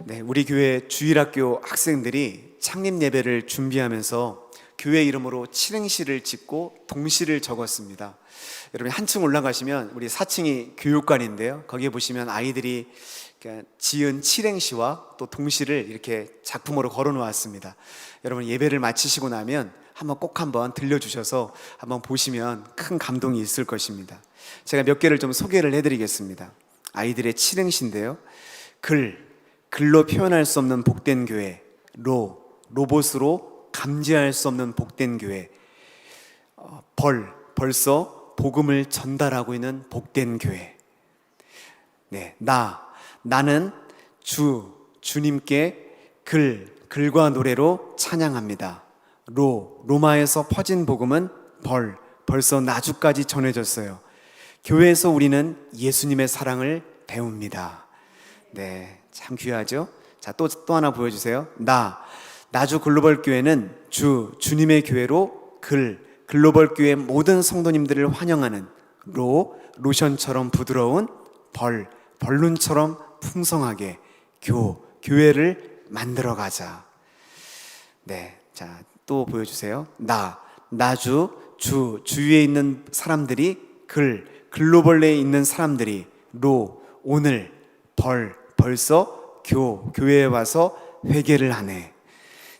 네, 우리 교회 주일학교 학생들이 창립 예배를 준비하면서 교회 이름으로 칠행시를 짓고 동시를 적었습니다. 여러분 한층 올라가시면 우리 4층이 교육관인데요. 거기에 보시면 아이들이 지은 칠행시와 또 동시를 이렇게 작품으로 걸어 놓았습니다. 여러분 예배를 마치시고 나면 꼭 한번 들려주셔서 한번 보시면 큰 감동이 있을 것입니다. 제가 몇 개를 좀 소개를 해드리겠습니다. 아이들의 칠행시인데요. 글로 표현할 수 없는 복된 교회. 로봇으로 감지할 수 없는 복된 교회. 벌써 복음을 전달하고 있는 복된 교회. 네, 나는 주님께 글과 노래로 찬양합니다. 로마에서 퍼진 복음은 벌써 나주까지 전해졌어요. 교회에서 우리는 예수님의 사랑을 배웁니다. 네, 참 귀하죠? 자, 또 하나 보여주세요. 나주 글로벌 교회는 주님의 교회로 글로벌 교회 모든 성도님들을 환영하는 로션처럼 부드러운 벌룬처럼 풍성하게 교회를 만들어 가자. 네, 자, 또 보여주세요. 나주 주위에 있는 사람들이 글로벌 내에 있는 사람들이 오늘 벌써 교회에 와서 회개를 하네.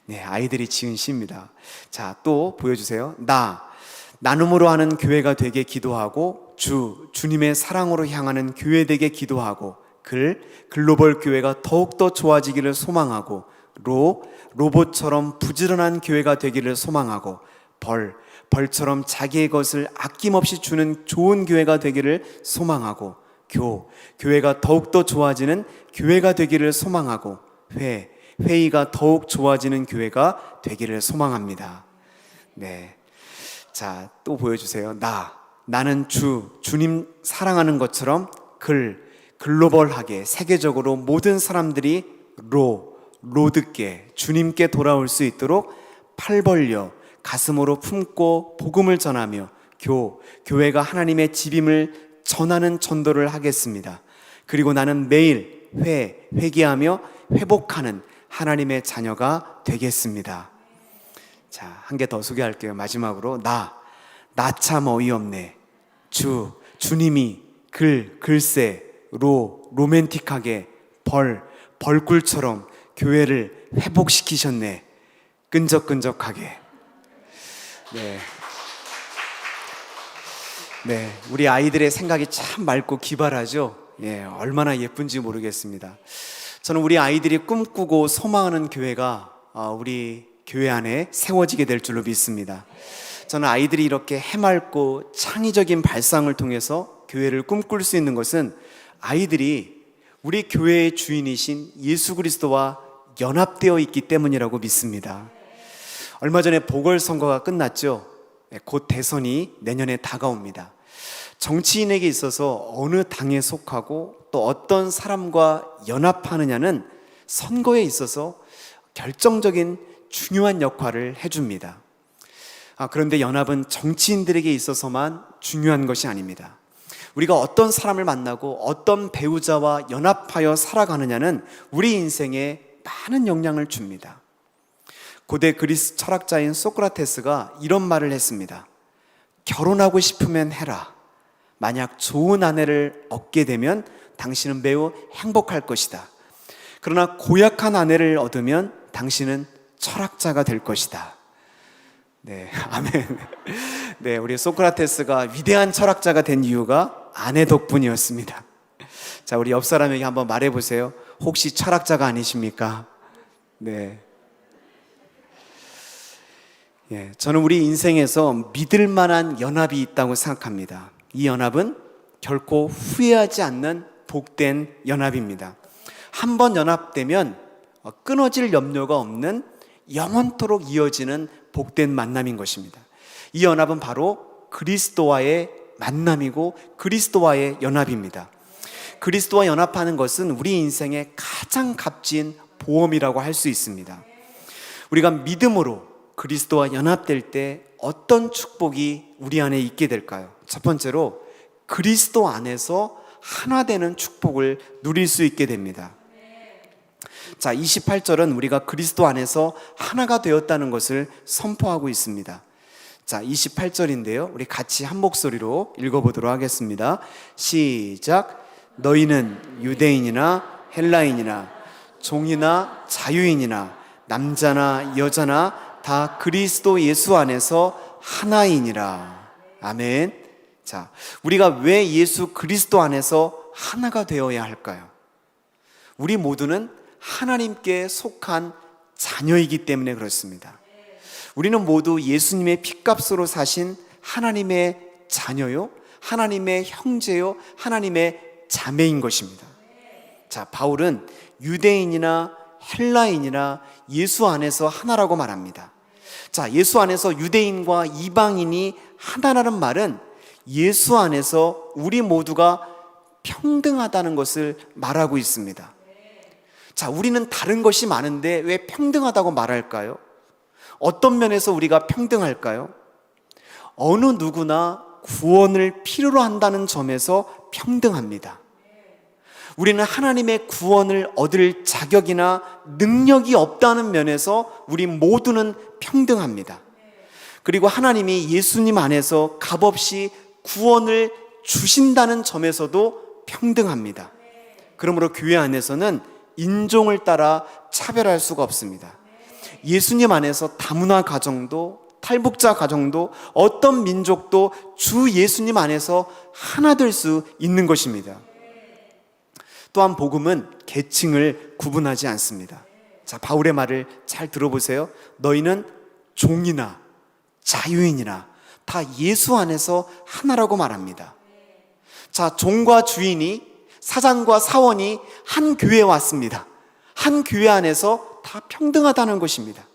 네, 아이들이 지은 시입니다. 자, 또 보여주세요. 나눔으로 하는 교회가 되게 기도하고 주님의 사랑으로 향하는 교회 되게 기도하고 글로벌 교회가 더욱더 좋아지기를 소망하고 로봇처럼 부지런한 교회가 되기를 소망하고 벌처럼 자기의 것을 아낌없이 주는 좋은 교회가 되기를 소망하고 교회가 더욱더 좋아지는 교회가 되기를 소망하고 회의가 더욱 좋아지는 교회가 되기를 소망합니다. 네, 자, 또 보여주세요. 나는 주님 사랑하는 것처럼 글로벌하게 세계적으로 모든 사람들이 로드께 주님께 돌아올 수 있도록 팔 벌려 가슴으로 품고 복음을 전하며 교회가 하나님의 집임을 전하는 전도를 하겠습니다. 그리고 나는 매일 회개하며 회복하는 하나님의 자녀가 되겠습니다. 자, 한 개 더 소개할게요. 마지막으로 나 참 어이없네. 주님이 글쎄 로맨틱하게 벌꿀처럼 교회를 회복시키셨네. 끈적끈적하게. 네, 우리 아이들의 생각이 참 맑고 기발하죠. 예, 얼마나 예쁜지 모르겠습니다. 저는 우리 아이들이 꿈꾸고 소망하는 교회가 우리 교회 안에 세워지게 될 줄로 믿습니다. 저는 아이들이 이렇게 해맑고 창의적인 발상을 통해서 교회를 꿈꿀 수 있는 것은 아이들이 우리 교회의 주인이신 예수 그리스도와 연합되어 있기 때문이라고 믿습니다. 얼마 전에 보궐선거가 끝났죠. 곧 대선이 내년에 다가옵니다. 정치인에게 있어서 어느 당에 속하고 또 어떤 사람과 연합하느냐는 선거에 있어서 결정적인 중요한 역할을 해줍니다. 그런데 연합은 정치인들에게 있어서만 중요한 것이 아닙니다. 우리가 어떤 사람을 만나고 어떤 배우자와 연합하여 살아가느냐는 우리 인생에 많은 영향을 줍니다. 고대 그리스 철학자인 소크라테스가 이런 말을 했습니다. 결혼하고 싶으면 해라. 만약 좋은 아내를 얻게 되면 당신은 매우 행복할 것이다. 그러나 고약한 아내를 얻으면 당신은 철학자가 될 것이다. 네, 아멘. 네, 우리 소크라테스가 위대한 철학자가 된 이유가 아내 덕분이었습니다. 자, 우리 옆 사람에게 한번 말해보세요. 혹시 철학자가 아니십니까? 네. 예, 저는 우리 인생에서 믿을 만한 연합이 있다고 생각합니다. 이 연합은 결코 후회하지 않는 복된 연합입니다. 한번 연합되면 끊어질 염려가 없는 영원토록 이어지는 복된 만남인 것입니다. 이 연합은 바로 그리스도와의 만남이고 그리스도와의 연합입니다. 그리스도와 연합하는 것은 우리 인생의 가장 값진 보험이라고 할 수 있습니다. 우리가 믿음으로 그리스도와 연합될 때 어떤 축복이 우리 안에 있게 될까요? 첫 번째로 그리스도 안에서 하나 되는 축복을 누릴 수 있게 됩니다. 자, 28절은 우리가 그리스도 안에서 하나가 되었다는 것을 선포하고 있습니다. 자, 28절인데요. 우리 같이 한 목소리로 읽어보도록 하겠습니다. 시작. 너희는 유대인이나 헬라인이나 종이나 자유인이나 남자나 여자나 다 그리스도 예수 안에서 하나이니라. 아멘. 자, 우리가 왜 예수 그리스도 안에서 하나가 되어야 할까요? 우리 모두는 하나님께 속한 자녀이기 때문에 그렇습니다. 우리는 모두 예수님의 핏값으로 사신 하나님의 자녀요, 하나님의 형제요, 하나님의 자매인 것입니다. 자, 바울은 유대인이나 헬라인이나 예수 안에서 하나라고 말합니다. 자, 예수 안에서 유대인과 이방인이 하나라는 말은 예수 안에서 우리 모두가 평등하다는 것을 말하고 있습니다. 자, 우리는 다른 것이 많은데 왜 평등하다고 말할까요? 어떤 면에서 우리가 평등할까요? 어느 누구나 구원을 필요로 한다는 점에서 평등합니다. 우리는 하나님의 구원을 얻을 자격이나 능력이 없다는 면에서 우리 모두는 평등합니다. 그리고 하나님이 예수님 안에서 값없이 구원을 주신다는 점에서도 평등합니다. 그러므로 교회 안에서는 인종을 따라 차별할 수가 없습니다. 예수님 안에서 다문화 가정도 탈북자 가정도 어떤 민족도 주 예수님 안에서 하나 될 수 있는 것입니다. 또한 복음은 계층을 구분하지 않습니다. 자, 바울의 말을 잘 들어보세요. 너희는 종이나 자유인이나 다 예수 안에서 하나라고 말합니다. 자, 종과 주인이, 사장과 사원이 한 교회에 왔습니다. 한 교회 안에서 다 평등하다는 것입니다.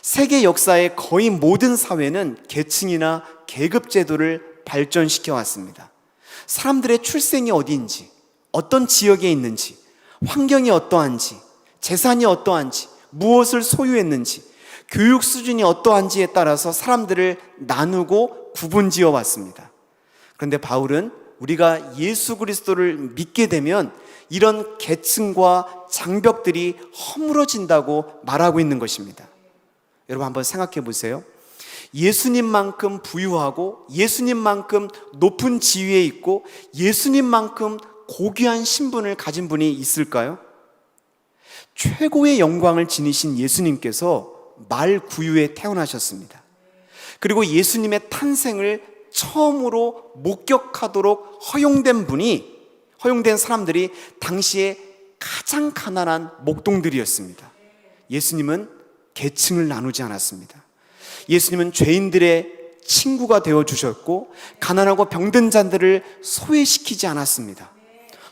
세계 역사의 거의 모든 사회는 계층이나 계급 제도를 발전시켜 왔습니다. 사람들의 출생이 어디인지, 어떤 지역에 있는지, 환경이 어떠한지, 재산이 어떠한지, 무엇을 소유했는지, 교육 수준이 어떠한지에 따라서 사람들을 나누고 구분지어 왔습니다. 그런데 바울은 우리가 예수 그리스도를 믿게 되면 이런 계층과 장벽들이 허물어진다고 말하고 있는 것입니다. 여러분 한번 생각해 보세요. 예수님만큼 부유하고 예수님만큼 높은 지위에 있고 예수님만큼 고귀한 신분을 가진 분이 있을까요? 최고의 영광을 지니신 예수님께서 말구유에 태어나셨습니다. 그리고 예수님의 탄생을 처음으로 목격하도록 허용된 사람들이 당시에 가장 가난한 목동들이었습니다. 예수님은 계층을 나누지 않았습니다. 예수님은 죄인들의 친구가 되어주셨고 가난하고 병든 자들을 소외시키지 않았습니다.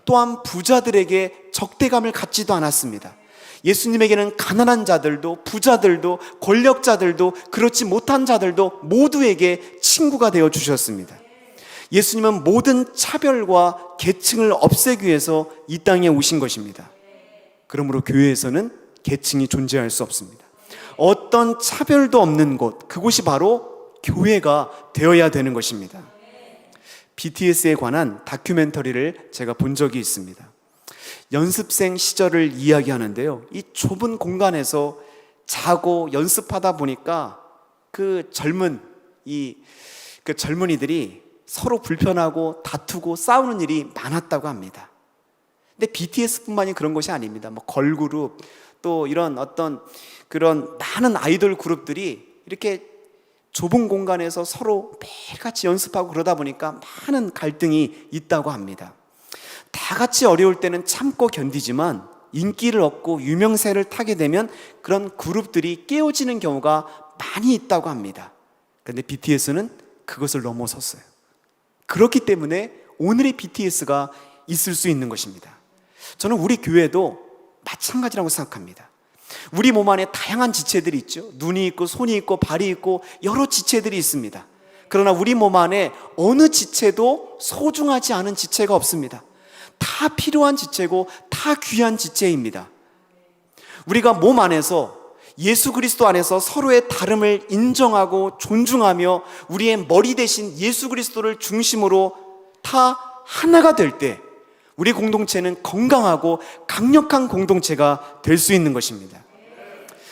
또한 부자들에게 적대감을 갖지도 않았습니다. 예수님에게는 가난한 자들도 부자들도 권력자들도 그렇지 못한 자들도 모두에게 친구가 되어주셨습니다. 예수님은 모든 차별과 계층을 없애기 위해서 이 땅에 오신 것입니다. 그러므로 교회에서는 계층이 존재할 수 없습니다. 어떤 차별도 없는 곳, 그곳이 바로 교회가 되어야 되는 것입니다. BTS에 관한 다큐멘터리를 제가 본 적이 있습니다. 연습생 시절을 이야기하는데요. 이 좁은 공간에서 자고 연습하다 보니까 그 젊은이들이 서로 불편하고 다투고 싸우는 일이 많았다고 합니다. 근데 BTS뿐만이 그런 것이 아닙니다. 뭐 걸그룹 또 이런 어떤 그런 많은 아이돌 그룹들이 이렇게 좁은 공간에서 서로 매일같이 연습하고 그러다 보니까 많은 갈등이 있다고 합니다. 다 같이 어려울 때는 참고 견디지만 인기를 얻고 유명세를 타게 되면 그런 그룹들이 깨어지는 경우가 많이 있다고 합니다. 그런데 BTS는 그것을 넘어섰어요. 그렇기 때문에 오늘의 BTS가 있을 수 있는 것입니다. 저는 우리 교회도 마찬가지라고 생각합니다. 우리 몸 안에 다양한 지체들이 있죠. 눈이 있고 손이 있고 발이 있고 여러 지체들이 있습니다. 그러나 우리 몸 안에 어느 지체도 소중하지 않은 지체가 없습니다. 다 필요한 지체고 다 귀한 지체입니다. 우리가 몸 안에서 예수 그리스도 안에서 서로의 다름을 인정하고 존중하며 우리의 머리 대신 예수 그리스도를 중심으로 다 하나가 될 때 우리 공동체는 건강하고 강력한 공동체가 될 수 있는 것입니다.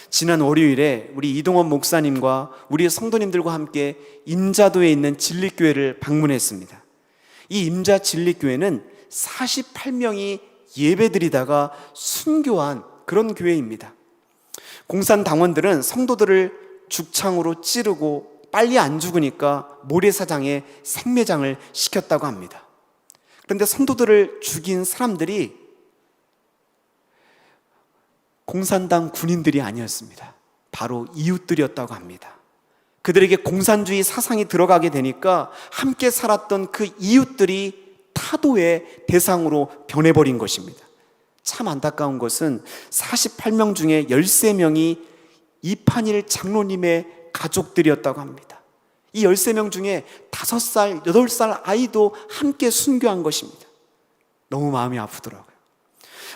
지난 월요일에 우리 이동원 목사님과 우리 성도님들과 함께 임자도에 있는 진리교회를 방문했습니다. 이 임자 진리교회는 48명이 예배드리다가 순교한 그런 교회입니다. 공산당원들은 성도들을 죽창으로 찌르고 빨리 안 죽으니까 모래사장에 생매장을 시켰다고 합니다. 그런데 성도들을 죽인 사람들이 공산당 군인들이 아니었습니다. 바로 이웃들이었다고 합니다. 그들에게 공산주의 사상이 들어가게 되니까 함께 살았던 그 이웃들이 타도의 대상으로 변해버린 것입니다. 참 안타까운 것은 48명 중에 13명이 이판일 장로님의 가족들이었다고 합니다. 이 13명 중에 5살, 8살 아이도 함께 순교한 것입니다. 너무 마음이 아프더라고요.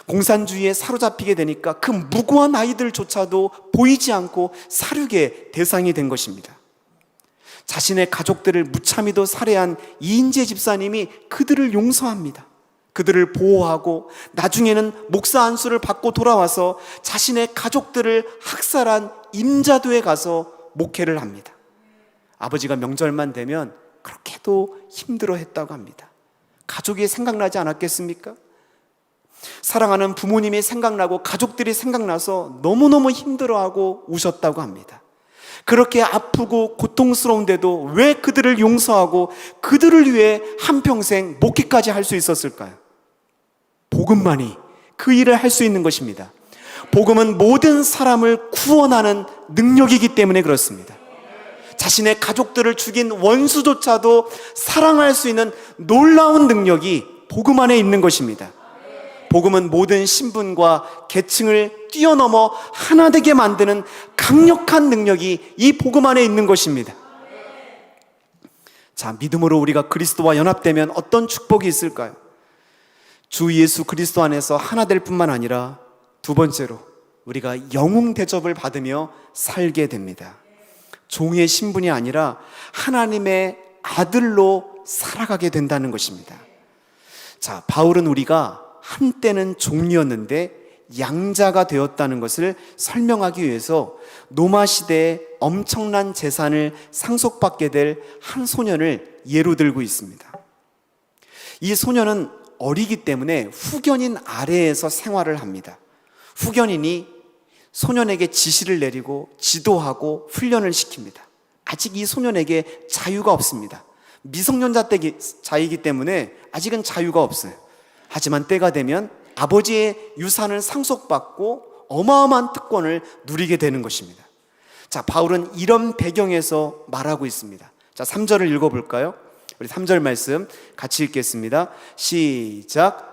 공산주의에 사로잡히게 되니까 그 무고한 아이들조차도 보이지 않고 살육의 대상이 된 것입니다. 자신의 가족들을 무참히도 살해한 이인재 집사님이 그들을 용서합니다. 그들을 보호하고 나중에는 목사 안수를 받고 돌아와서 자신의 가족들을 학살한 임자도에 가서 목회를 합니다. 아버지가 명절만 되면 그렇게도 힘들어했다고 합니다. 가족이 생각나지 않았겠습니까? 사랑하는 부모님이 생각나고 가족들이 생각나서 너무너무 힘들어하고 우셨다고 합니다. 그렇게 아프고 고통스러운데도 왜 그들을 용서하고 그들을 위해 한평생 목회까지 할 수 있었을까요? 복음만이 그 일을 할 수 있는 것입니다. 복음은 모든 사람을 구원하는 능력이기 때문에 그렇습니다. 자신의 가족들을 죽인 원수조차도 사랑할 수 있는 놀라운 능력이 복음 안에 있는 것입니다. 복음은 모든 신분과 계층을 뛰어넘어 하나 되게 만드는 강력한 능력이 이 복음 안에 있는 것입니다. 자, 믿음으로 우리가 그리스도와 연합되면 어떤 축복이 있을까요? 주 예수 그리스도 안에서 하나 될 뿐만 아니라 두 번째로 우리가 영웅 대접을 받으며 살게 됩니다. 종의 신분이 아니라 하나님의 아들로 살아가게 된다는 것입니다. 자, 바울은 우리가 한때는 종이었는데 양자가 되었다는 것을 설명하기 위해서 노마 시대에 엄청난 재산을 상속받게 될 한 소년을 예로 들고 있습니다. 이 소년은 어리기 때문에 후견인 아래에서 생활을 합니다. 후견인이 소년에게 지시를 내리고 지도하고 훈련을 시킵니다. 아직 이 소년에게 자유가 없습니다. 미성년자이기 때문에 아직은 자유가 없어요. 하지만 때가 되면 아버지의 유산을 상속받고 어마어마한 특권을 누리게 되는 것입니다. 자, 바울은 이런 배경에서 말하고 있습니다. 자, 3절을 읽어볼까요? 우리 3절 말씀 같이 읽겠습니다. 시작.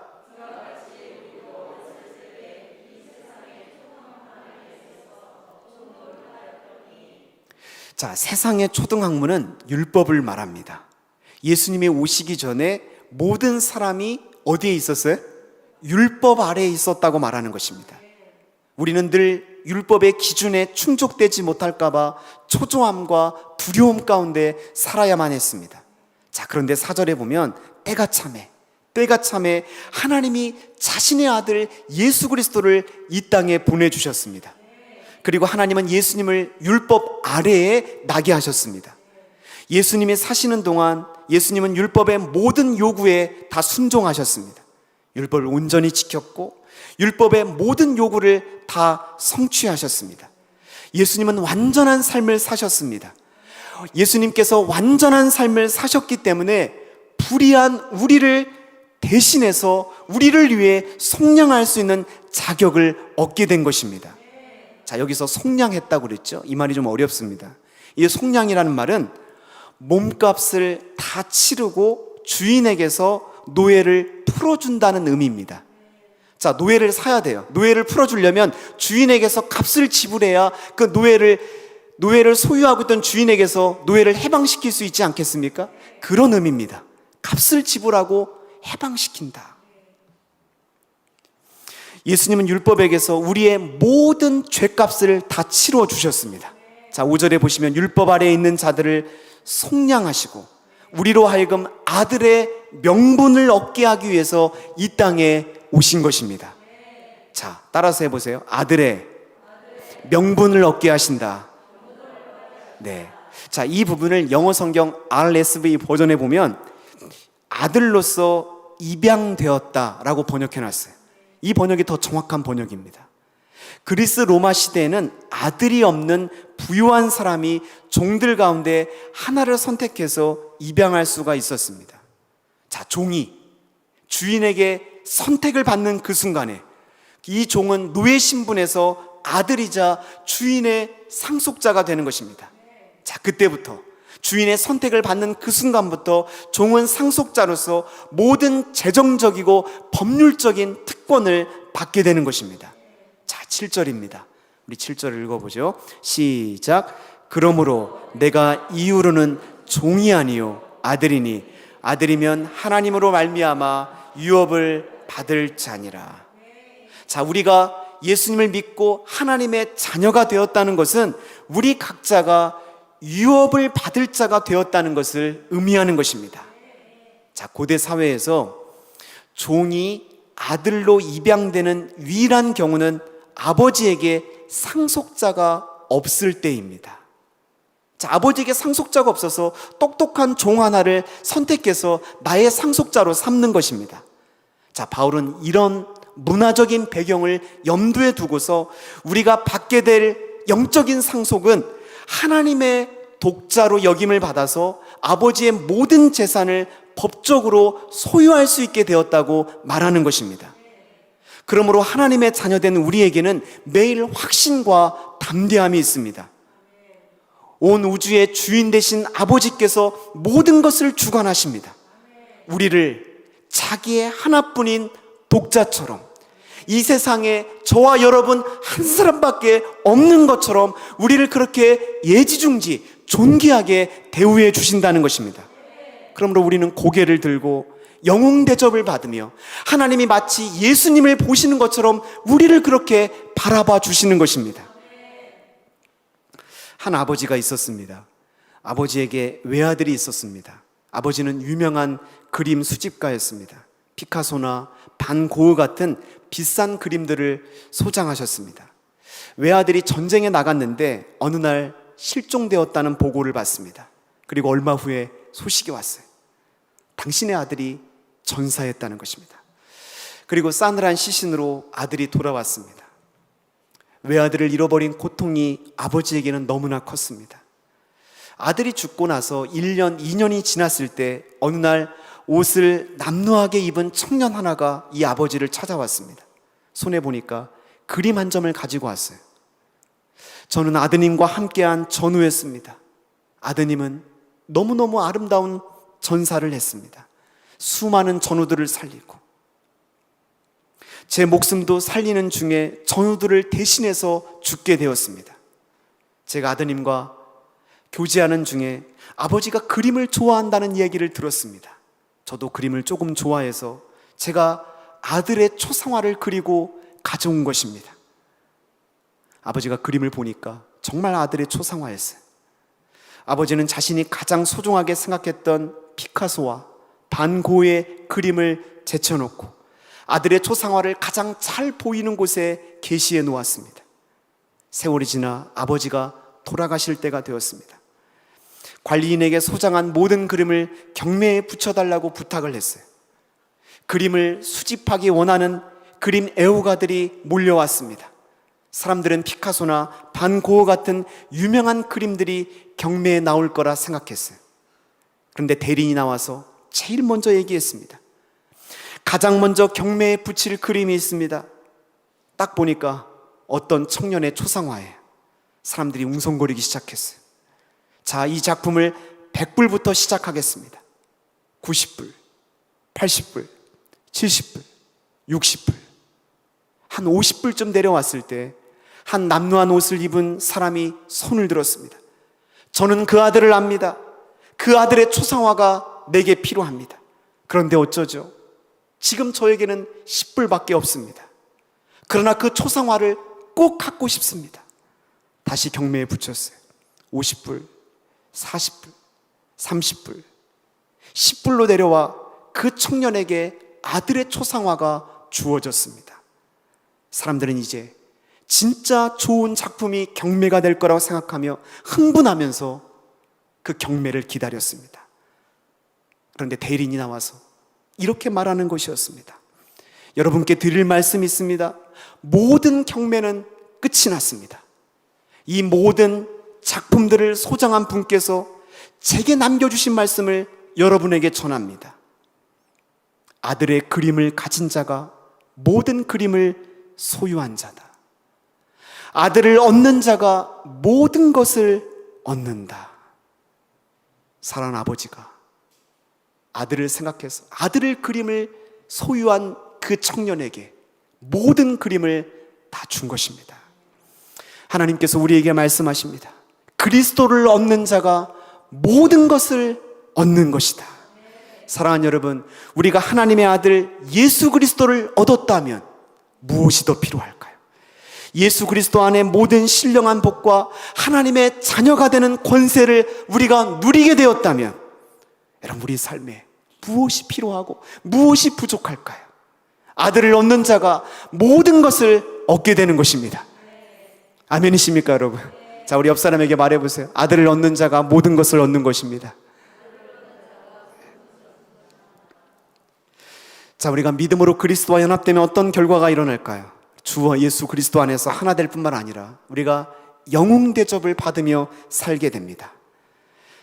자, 세상의 초등학문은 율법을 말합니다. 예수님이 오시기 전에 모든 사람이 어디에 있었어요? 율법 아래에 있었다고 말하는 것입니다. 우리는 늘 율법의 기준에 충족되지 못할까봐 초조함과 두려움 가운데 살아야만 했습니다. 자, 그런데 4절에 보면 때가 참에 하나님이 자신의 아들 예수 그리스도를 이 땅에 보내주셨습니다. 그리고 하나님은 예수님을 율법 아래에 나게 하셨습니다. 예수님이 사시는 동안 예수님은 율법의 모든 요구에 다 순종하셨습니다. 율법을 온전히 지켰고 율법의 모든 요구를 다 성취하셨습니다. 예수님은 완전한 삶을 사셨습니다. 예수님께서 완전한 삶을 사셨기 때문에 불의한 우리를 대신해서 우리를 위해 속량할 수 있는 자격을 얻게 된 것입니다. 자, 여기서 속량했다고 그랬죠? 이 말이 좀 어렵습니다. 이 속량이라는 말은 몸값을 다 치르고 주인에게서 노예를 풀어준다는 의미입니다. 자, 노예를 사야 돼요. 노예를 풀어주려면 주인에게서 값을 지불해야 그 노예를 소유하고 있던 주인에게서 노예를 해방시킬 수 있지 않겠습니까? 그런 의미입니다. 값을 지불하고 해방시킨다. 예수님은 율법에게서 우리의 모든 죄값을 다 치루어 주셨습니다. 자, 5절에 보시면 율법 아래에 있는 자들을 속량하시고 우리로 하여금 아들의 명분을 얻게 하기 위해서 이 땅에 오신 것입니다. 자, 따라서 해보세요. 아들의 명분을 얻게 하신다. 네. 자, 이 부분을 영어 성경 RSV 버전에 보면 아들로서 입양되었다라고 번역해 놨어요. 이 번역이 더 정확한 번역입니다. 그리스 로마 시대에는 아들이 없는 부유한 사람이 종들 가운데 하나를 선택해서 입양할 수가 있었습니다. 자, 종이 주인에게 선택을 받는 그 순간에 이 종은 노예 신분에서 아들이자 주인의 상속자가 되는 것입니다. 자, 그때부터 주인의 선택을 받는 그 순간부터 종은 상속자로서 모든 재정적이고 법률적인 특권을 받게 되는 것입니다. 자, 7절입니다. 우리 7절을 읽어보죠. 시작. 그러므로 내가 이후로는 종이 아니요 아들이니 아들이면 하나님으로 말미암아 유업을 받을 자니라. 자, 우리가 예수님을 믿고 하나님의 자녀가 되었다는 것은 우리 각자가 유업을 받을 자가 되었다는 것을 의미하는 것입니다. 자, 고대 사회에서 종이 아들로 입양되는 유일한 경우는 아버지에게 상속자가 없을 때입니다. 자, 아버지에게 상속자가 없어서 똑똑한 종 하나를 선택해서 나의 상속자로 삼는 것입니다. 자, 바울은 이런 문화적인 배경을 염두에 두고서 우리가 받게 될 영적인 상속은 하나님의 독자로 여김을 받아서 아버지의 모든 재산을 법적으로 소유할 수 있게 되었다고 말하는 것입니다. 그러므로 하나님의 자녀된 우리에게는 매일 확신과 담대함이 있습니다. 온 우주의 주인 되신 아버지께서 모든 것을 주관하십니다. 우리를 자기의 하나뿐인 독자처럼 이 세상에 저와 여러분 한 사람밖에 없는 것처럼 우리를 그렇게 예지중지 존귀하게 대우해 주신다는 것입니다. 그러므로 우리는 고개를 들고 영웅 대접을 받으며 하나님이 마치 예수님을 보시는 것처럼 우리를 그렇게 바라봐 주시는 것입니다. 한 아버지가 있었습니다. 아버지에게 외아들이 있었습니다. 아버지는 유명한 그림 수집가였습니다. 피카소나 반 고흐 같은 비싼 그림들을 소장하셨습니다. 외아들이 전쟁에 나갔는데 어느 날 실종되었다는 보고를 받습니다. 그리고 얼마 후에 소식이 왔어요. 당신의 아들이 전사했다는 것입니다. 그리고 싸늘한 시신으로 아들이 돌아왔습니다. 외아들을 잃어버린 고통이 아버지에게는 너무나 컸습니다. 아들이 죽고 나서 1년, 2년이 지났을 때 어느 날 옷을 남루하게 입은 청년 하나가 이 아버지를 찾아왔습니다. 손에 보니까 그림 한 점을 가지고 왔어요. 저는 아드님과 함께한 전우였습니다. 아드님은 너무너무 아름다운 전사를 했습니다. 수많은 전우들을 살리고 제 목숨도 살리는 중에 전우들을 대신해서 죽게 되었습니다. 제가 아드님과 교제하는 중에 아버지가 그림을 좋아한다는 얘기를 들었습니다. 저도 그림을 조금 좋아해서 제가 아들의 초상화를 그리고 가져온 것입니다. 아버지가 그림을 보니까 정말 아들의 초상화였어요. 아버지는 자신이 가장 소중하게 생각했던 피카소와 반 고흐의 그림을 제쳐놓고 아들의 초상화를 가장 잘 보이는 곳에 게시해 놓았습니다. 세월이 지나 아버지가 돌아가실 때가 되었습니다. 관리인에게 소장한 모든 그림을 경매에 붙여달라고 부탁을 했어요. 그림을 수집하기 원하는 그림 애호가들이 몰려왔습니다. 사람들은 피카소나 반 고흐 같은 유명한 그림들이 경매에 나올 거라 생각했어요. 그런데 대리인이 나와서 제일 먼저 얘기했습니다. 가장 먼저 경매에 붙일 그림이 있습니다. 딱 보니까 어떤 청년의 초상화예요. 사람들이 웅성거리기 시작했어요. 자, 이 작품을 100불부터 시작하겠습니다. 90불, 80불, 70불, 60불. 한 50불쯤 내려왔을 때 한 남루한 옷을 입은 사람이 손을 들었습니다. 저는 그 아들을 압니다. 그 아들의 초상화가 내게 필요합니다. 그런데 어쩌죠? 지금 저에게는 10불밖에 없습니다. 그러나 그 초상화를 꼭 갖고 싶습니다. 다시 경매에 붙였어요. 50불, 40불, 30불, 10불로 내려와 그 청년에게 아들의 초상화가 주어졌습니다. 사람들은 이제 진짜 좋은 작품이 경매가 될 거라고 생각하며 흥분하면서 그 경매를 기다렸습니다. 그런데 대리인이 나와서 이렇게 말하는 것이었습니다. 여러분께 드릴 말씀이 있습니다. 모든 경매는 끝이 났습니다. 이 모든 작품들을 소장한 분께서 제게 남겨주신 말씀을 여러분에게 전합니다. 아들의 그림을 가진 자가 모든 그림을 소유한 자다. 아들을 얻는 자가 모든 것을 얻는다. 사랑하는 아버지가 아들을 생각해서 아들의 그림을 소유한 그 청년에게 모든 그림을 다 준 것입니다. 하나님께서 우리에게 말씀하십니다. 그리스도를 얻는 자가 모든 것을 얻는 것이다. 사랑하는 여러분, 우리가 하나님의 아들 예수 그리스도를 얻었다면 무엇이 더 필요할까요? 예수 그리스도 안에 모든 신령한 복과 하나님의 자녀가 되는 권세를 우리가 누리게 되었다면 여러분, 우리 삶에 무엇이 필요하고 무엇이 부족할까요? 아들을 얻는 자가 모든 것을 얻게 되는 것입니다. 아멘이십니까, 여러분? 자, 우리 옆 사람에게 말해보세요. 아들을 얻는 자가 모든 것을 얻는 것입니다. 자, 우리가 믿음으로 그리스도와 연합되면 어떤 결과가 일어날까요? 주와 예수 그리스도 안에서 하나 될 뿐만 아니라 우리가 영웅 대접을 받으며 살게 됩니다.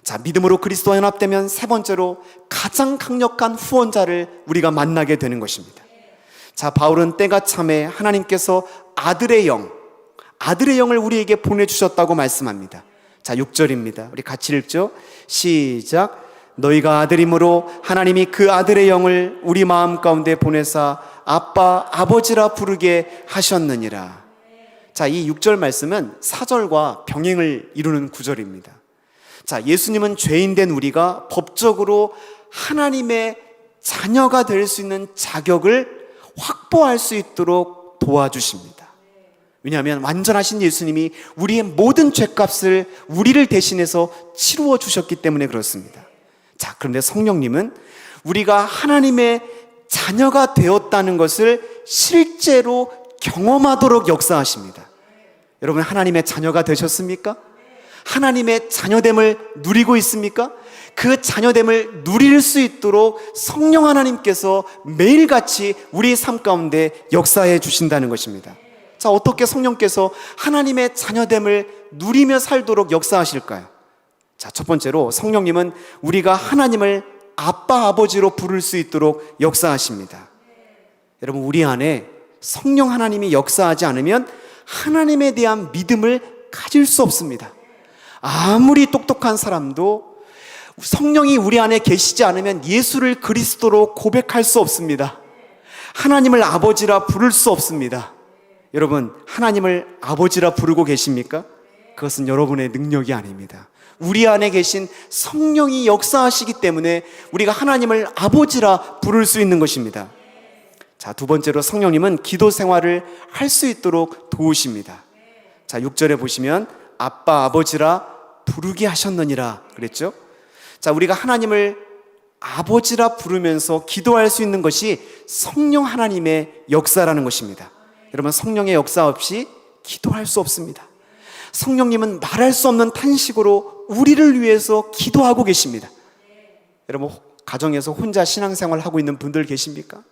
자, 믿음으로 그리스도와 연합되면 세 번째로 가장 강력한 후원자를 우리가 만나게 되는 것입니다. 자, 바울은 때가 참에 하나님께서 아들의 영을 우리에게 보내주셨다고 말씀합니다. 자, 6절입니다. 우리 같이 읽죠. 시작. 너희가 아들이므로 하나님이 그 아들의 영을 우리 마음 가운데 보내사 아빠, 아버지라 부르게 하셨느니라. 자, 이 6절 말씀은 4절과 병행을 이루는 구절입니다. 자, 예수님은 죄인된 우리가 법적으로 하나님의 자녀가 될 수 있는 자격을 확보할 수 있도록 도와주십니다. 왜냐하면 완전하신 예수님이 우리의 모든 죄값을 우리를 대신해서 치루어 주셨기 때문에 그렇습니다. 자, 그런데 성령님은 우리가 하나님의 자녀가 되었다는 것을 실제로 경험하도록 역사하십니다. 여러분, 하나님의 자녀가 되셨습니까? 하나님의 자녀됨을 누리고 있습니까? 그 자녀됨을 누릴 수 있도록 성령 하나님께서 매일같이 우리 삶 가운데 역사해 주신다는 것입니다. 자, 어떻게 성령께서 하나님의 자녀됨을 누리며 살도록 역사하실까요? 자, 첫 번째로 성령님은 우리가 하나님을 아빠, 아버지로 부를 수 있도록 역사하십니다. 여러분, 우리 안에 성령 하나님이 역사하지 않으면 하나님에 대한 믿음을 가질 수 없습니다. 아무리 똑똑한 사람도 성령이 우리 안에 계시지 않으면 예수를 그리스도로 고백할 수 없습니다. 하나님을 아버지라 부를 수 없습니다. 여러분, 하나님을 아버지라 부르고 계십니까? 그것은 여러분의 능력이 아닙니다. 우리 안에 계신 성령이 역사하시기 때문에 우리가 하나님을 아버지라 부를 수 있는 것입니다. 자, 두 번째로 성령님은 기도 생활을 할 수 있도록 도우십니다. 자, 6절에 보시면 아빠, 아버지라 부르게 하셨느니라 그랬죠? 자, 우리가 하나님을 아버지라 부르면서 기도할 수 있는 것이 성령 하나님의 역사라는 것입니다. 여러분, 성령의 역사 없이 기도할 수 없습니다. 성령님은 말할 수 없는 탄식으로 우리를 위해서 기도하고 계십니다. 여러분, 가정에서 혼자 신앙생활을 하고 있는 분들 계십니까?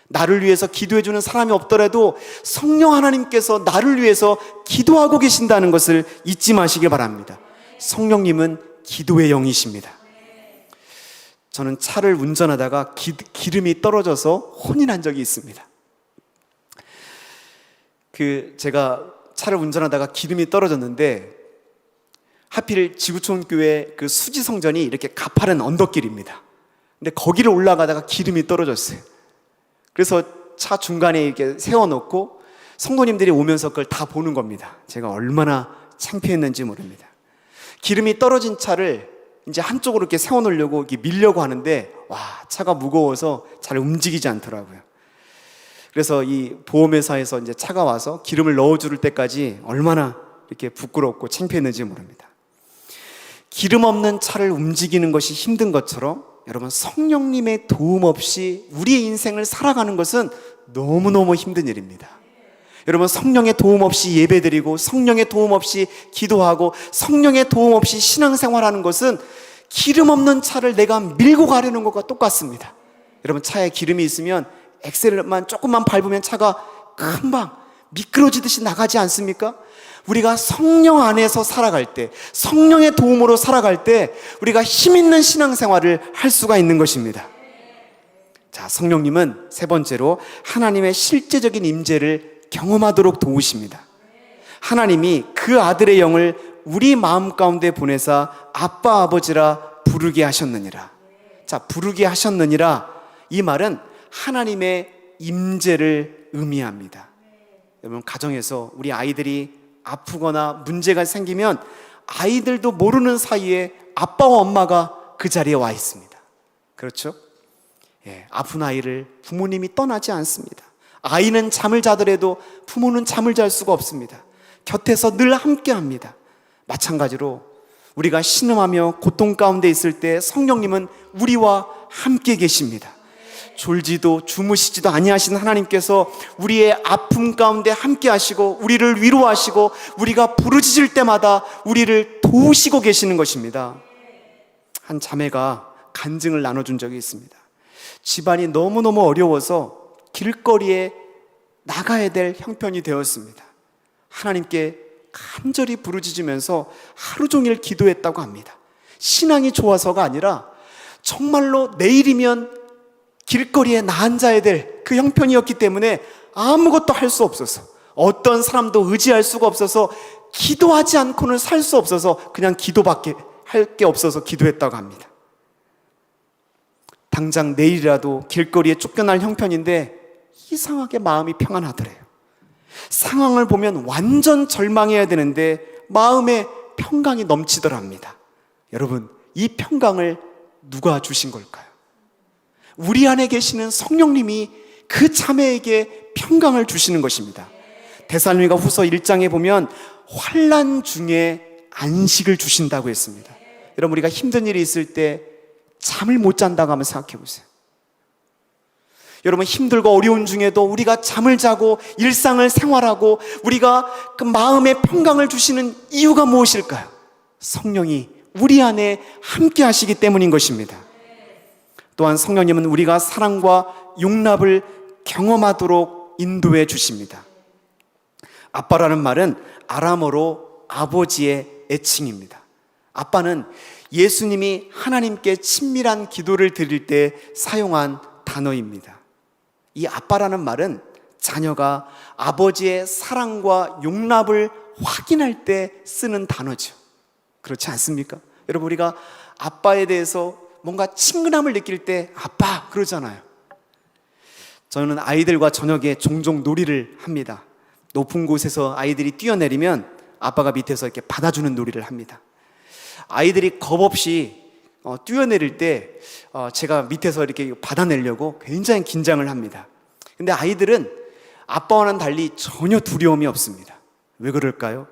나를 위해서 기도해주는 사람이 없더라도 성령 하나님께서 나를 위해서 기도하고 계신다는 것을 잊지 마시길 바랍니다. 성령님은 기도의 영이십니다. 저는 차를 운전하다가 기름이 떨어져서 혼이 난 적이 있습니다. 제가 차를 운전하다가 기름이 떨어졌는데 하필 지구촌교회 그 수지성전이 이렇게 가파른 언덕길입니다. 근데 거기를 올라가다가 기름이 떨어졌어요. 그래서 차 중간에 이렇게 세워놓고 성도님들이 오면서 그걸 다 보는 겁니다. 제가 얼마나 창피했는지 모릅니다. 기름이 떨어진 차를 이제 한쪽으로 이렇게 세워놓으려고 이렇게 밀려고 하는데 차가 무거워서 잘 움직이지 않더라고요. 그래서 이 보험회사에서 이제 차가 와서 기름을 넣어줄 때까지 얼마나 이렇게 부끄럽고 창피했는지 모릅니다. 기름 없는 차를 움직이는 것이 힘든 것처럼 여러분, 성령님의 도움 없이 우리의 인생을 살아가는 것은 너무너무 힘든 일입니다. 여러분, 성령의 도움 없이 예배드리고 성령의 도움 없이 기도하고 성령의 도움 없이 신앙생활하는 것은 기름 없는 차를 내가 밀고 가려는 것과 똑같습니다. 여러분, 차에 기름이 있으면 엑셀만 조금만 밟으면 차가 금방 미끄러지듯이 나가지 않습니까? 우리가 성령 안에서 살아갈 때, 성령의 도움으로 살아갈 때 우리가 힘 있는 신앙생활을 할 수가 있는 것입니다. 자, 성령님은 세 번째로 하나님의 실제적인 임재를 경험하도록 도우십니다. 하나님이 그 아들의 영을 우리 마음 가운데 보내사 아빠 아버지라 부르게 하셨느니라. 자, 부르게 하셨느니라, 이 말은 하나님의 임재를 의미합니다. 여러분, 가정에서 우리 아이들이 아프거나 문제가 생기면 아이들도 모르는 사이에 아빠와 엄마가 그 자리에 와 있습니다. 그렇죠? 예, 아픈 아이를 부모님이 떠나지 않습니다. 아이는 잠을 자더라도 부모는 잠을 잘 수가 없습니다. 곁에서 늘 함께합니다. 마찬가지로 우리가 신음하며 고통 가운데 있을 때 성령님은 우리와 함께 계십니다. 졸지도 주무시지도 아니하시는 하나님께서 우리의 아픔 가운데 함께 하시고 우리를 위로하시고 우리가 부르짖을 때마다 우리를 도우시고 계시는 것입니다. 한 자매가 간증을 나눠준 적이 있습니다. 집안이 너무너무 어려워서 길거리에 나가야 될 형편이 되었습니다. 하나님께 간절히 부르짖으면서 하루 종일 기도했다고 합니다. 신앙이 좋아서가 아니라 정말로 내일이면 길거리에 나 앉아야 될 그 형편이었기 때문에 아무것도 할 수 없어서, 어떤 사람도 의지할 수가 없어서, 기도하지 않고는 살 수 없어서 그냥 기도밖에 할 게 없어서 기도했다고 합니다. 당장 내일이라도 길거리에 쫓겨날 형편인데 이상하게 마음이 평안하더래요. 상황을 보면 완전 절망해야 되는데 마음에 평강이 넘치더랍니다. 여러분, 이 평강을 누가 주신 걸까요? 우리 안에 계시는 성령님이 그 자매에게 평강을 주시는 것입니다. 데살로니가 후서 1장에 보면 환난 중에 안식을 주신다고 했습니다. 여러분, 우리가 힘든 일이 있을 때 잠을 못 잔다고 한번 생각해 보세요. 여러분, 힘들고 어려운 중에도 우리가 잠을 자고 일상을 생활하고 우리가 그 마음의 평강을 주시는 이유가 무엇일까요? 성령이 우리 안에 함께 하시기 때문인 것입니다. 또한 성령님은 우리가 사랑과 용납을 경험하도록 인도해 주십니다. 아빠라는 말은 아람어로 아버지의 애칭입니다. 아빠는 예수님이 하나님께 친밀한 기도를 드릴 때 사용한 단어입니다. 이 아빠라는 말은 자녀가 아버지의 사랑과 용납을 확인할 때 쓰는 단어죠. 그렇지 않습니까? 여러분, 우리가 아빠에 대해서 뭔가 친근함을 느낄 때 아빠 그러잖아요. 저는 아이들과 저녁에 종종 놀이를 합니다. 높은 곳에서 아이들이 뛰어내리면 아빠가 밑에서 이렇게 받아주는 놀이를 합니다. 아이들이 겁없이 뛰어내릴 때 제가 밑에서 이렇게 받아내려고 굉장히 긴장을 합니다. 근데 아이들은 아빠와는 달리 전혀 두려움이 없습니다. 왜 그럴까요?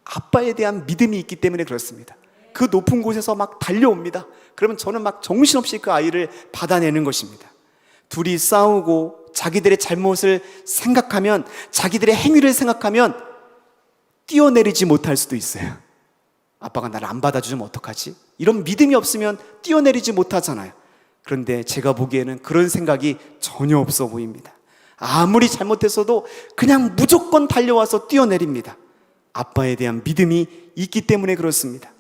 아빠에 대한 믿음이 있기 때문에 그렇습니다. 그 높은 곳에서 막 달려옵니다. 그러면 저는 막 정신없이 그 아이를 받아내는 것입니다. 둘이 싸우고 자기들의 잘못을 생각하면, 자기들의 행위를 생각하면 뛰어내리지 못할 수도 있어요. 아빠가 나를 안 받아주면 어떡하지? 이런 믿음이 없으면 뛰어내리지 못하잖아요. 그런데 제가 보기에는 그런 생각이 전혀 없어 보입니다. 아무리 잘못했어도 그냥 무조건 달려와서 뛰어내립니다. 아빠에 대한 믿음이 있기 때문에 그렇습니다.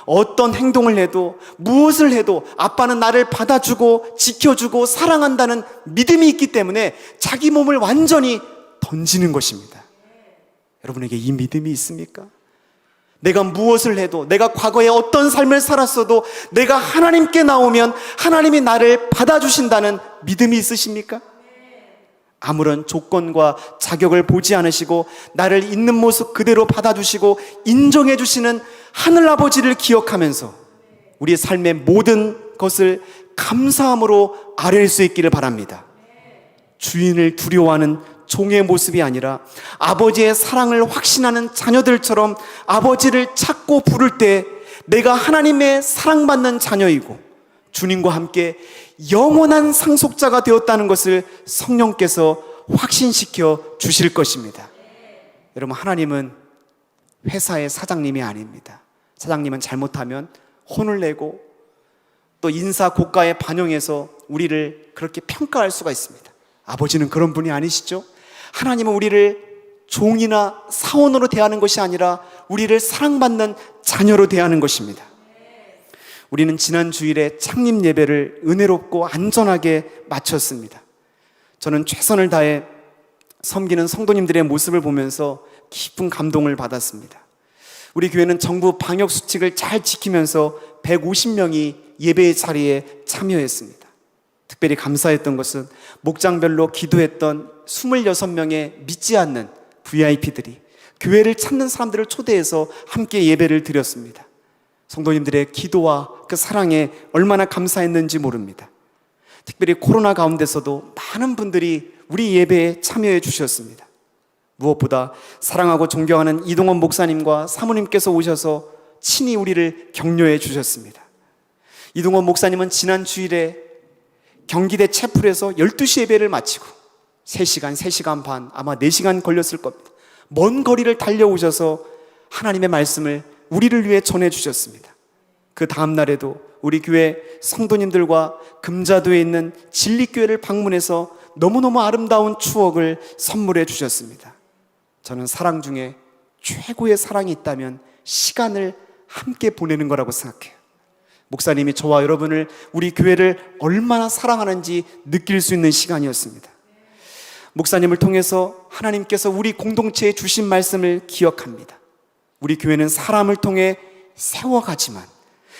어떤 행동을 해도 무엇을 해도 아빠는 나를 받아주고 지켜주고 사랑한다는 믿음이 있기 때문에 자기 몸을 완전히 던지는 것입니다. 여러분에게 이 믿음이 있습니까? 내가 무엇을 해도, 내가 과거에 어떤 삶을 살았어도 내가 하나님께 나오면 하나님이 나를 받아주신다는 믿음이 있으십니까? 아무런 조건과 자격을 보지 않으시고 나를 있는 모습 그대로 받아주시고 인정해 주시는 하늘아버지를 기억하면서 우리의 삶의 모든 것을 감사함으로 아뢰일 수 있기를 바랍니다. 주인을 두려워하는 종의 모습이 아니라 아버지의 사랑을 확신하는 자녀들처럼 아버지를 찾고 부를 때 내가 하나님의 사랑받는 자녀이고 주님과 함께 영원한 상속자가 되었다는 것을 성령께서 확신시켜 주실 것입니다. 여러분, 하나님은 회사의 사장님이 아닙니다. 사장님은 잘못하면 혼을 내고 또 인사 고가에 반영해서 우리를 그렇게 평가할 수가 있습니다. 아버지는 그런 분이 아니시죠? 하나님은 우리를 종이나 사원으로 대하는 것이 아니라 우리를 사랑받는 자녀로 대하는 것입니다. 우리는 지난 주일에 창립 예배를 은혜롭고 안전하게 마쳤습니다. 저는 최선을 다해 섬기는 성도님들의 모습을 보면서 깊은 감동을 받았습니다. 우리 교회는 정부 방역 수칙을 잘 지키면서 150명이 예배의 자리에 참여했습니다. 특별히 감사했던 것은 목장별로 기도했던 26명의 믿지 않는 VIP들이 교회를 찾는 사람들을 초대해서 함께 예배를 드렸습니다. 성도님들의 기도와 그 사랑에 얼마나 감사했는지 모릅니다. 특별히 코로나 가운데서도 많은 분들이 우리 예배에 참여해 주셨습니다. 무엇보다 사랑하고 존경하는 이동원 목사님과 사모님께서 오셔서 친히 우리를 격려해 주셨습니다. 이동원 목사님은 지난 주일에 경기대 채플에서 12시 예배를 마치고 3시간, 3시간 반, 아마 4시간 걸렸을 겁니다. 먼 거리를 달려오셔서 하나님의 말씀을 우리를 위해 전해주셨습니다. 그 다음 날에도 우리 교회 성도님들과 금자도에 있는 진리교회를 방문해서 너무너무 아름다운 추억을 선물해 주셨습니다. 저는 사랑 중에 최고의 사랑이 있다면 시간을 함께 보내는 거라고 생각해요. 목사님이 저와 여러분을, 우리 교회를 얼마나 사랑하는지 느낄 수 있는 시간이었습니다. 목사님을 통해서 하나님께서 우리 공동체에 주신 말씀을 기억합니다. 우리 교회는 사람을 통해 세워가지만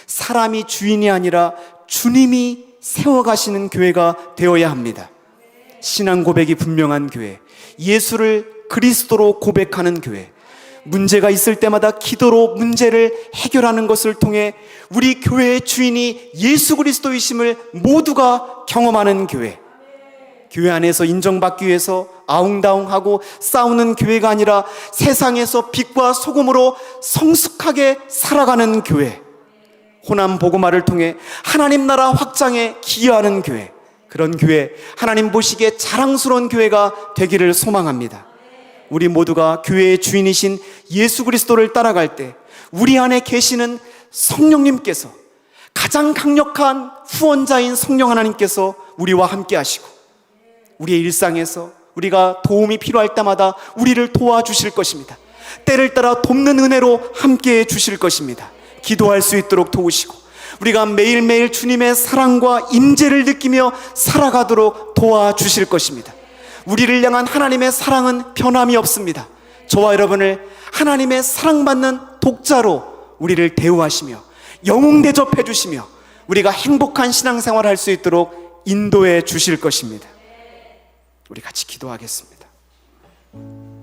사람이 주인이 아니라 주님이 세워가시는 교회가 되어야 합니다. 신앙 고백이 분명한 교회, 예수를 그리스도로 고백하는 교회, 문제가 있을 때마다 기도로 문제를 해결하는 것을 통해 우리 교회의 주인이 예수 그리스도이심을 모두가 경험하는 교회, 교회 안에서 인정받기 위해서 아웅다웅하고 싸우는 교회가 아니라 세상에서 빛과 소금으로 성숙하게 살아가는 교회, 호남 복음화를 통해 하나님 나라 확장에 기여하는 교회, 그런 교회, 하나님 보시기에 자랑스러운 교회가 되기를 소망합니다. 우리 모두가 교회의 주인이신 예수 그리스도를 따라갈 때 우리 안에 계시는 성령님께서, 가장 강력한 후원자인 성령 하나님께서 우리와 함께 하시고 우리의 일상에서 우리가 도움이 필요할 때마다 우리를 도와주실 것입니다. 때를 따라 돕는 은혜로 함께해 주실 것입니다. 기도할 수 있도록 도우시고 우리가 매일매일 주님의 사랑과 임재를 느끼며 살아가도록 도와주실 것입니다. 우리를 향한 하나님의 사랑은 변함이 없습니다. 저와 여러분을 하나님의 사랑받는 독자로 우리를 대우하시며 영웅 대접해 주시며 우리가 행복한 신앙생활을 할 수 있도록 인도해 주실 것입니다. 우리 같이 기도하겠습니다.